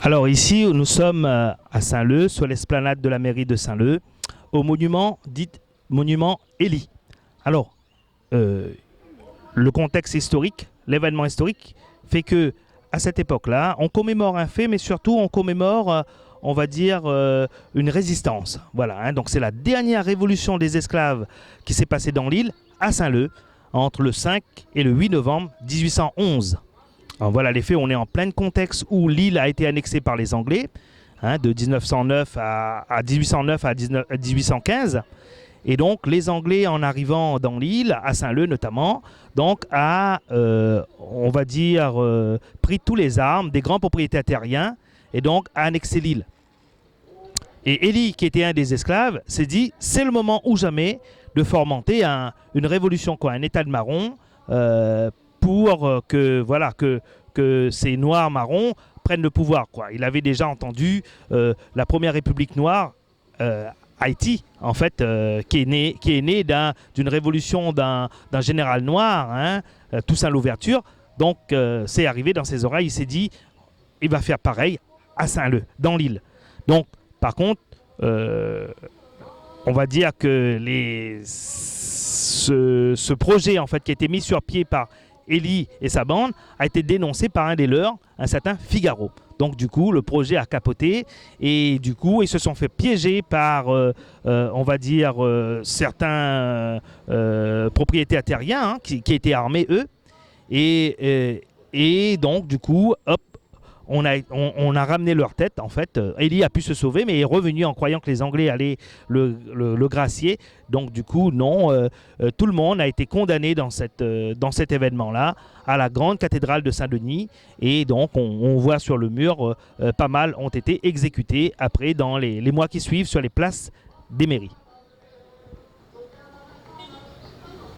Alors ici, nous sommes à Saint-Leu, sur l'esplanade de la mairie de Saint-Leu, au monument dit monument Élie. Alors, euh, le contexte historique, l'événement historique, fait que à cette époque-là, on commémore un fait, mais surtout on commémore, on va dire, une résistance. Voilà, hein. Donc c'est la dernière révolution des esclaves qui s'est passée dans l'île, à Saint-Leu, entre le 5 et le 8 novembre 1811. Alors voilà les faits, on est en plein contexte où l'île a été annexée par les Anglais, hein, de 1909 à 1809 à 1815. Et donc les Anglais, en arrivant dans l'île, à Saint-Leu notamment, donc a, on va dire, pris tous les armes des grands propriétaires terriens et donc a annexé l'île. Et Élie, qui était un des esclaves, s'est dit c'est le moment ou jamais de fomenter une révolution, quoi, un état de marron, pour que ces noirs marrons prennent le pouvoir, quoi. Il avait déjà entendu la première république noire, Haïti, en fait, qui est née d'une révolution d'un général noir, hein, Toussaint Louverture. Donc, c'est arrivé dans ses oreilles. Il s'est dit, il va faire pareil à Saint-Leu, dans l'île. Donc, par contre, on va dire que ce projet, en fait, qui a été mis sur pied par Élie et sa bande, a été dénoncé par un des leurs, un certain Figaro. Donc du coup, le projet a capoté et du coup, ils se sont fait piéger par, on va dire, certains propriétaires terriens, hein, qui étaient armés, eux. Et donc, du coup, hop, on a ramené leur tête, en fait. Élie a pu se sauver, mais est revenu en croyant que les Anglais allaient le gracier. Donc, du coup, non, tout le monde a été condamné dans cet événement-là, à la grande cathédrale de Saint-Denis. Et donc, on voit sur le mur, pas mal ont été exécutés après, dans les mois qui suivent, sur les places des mairies.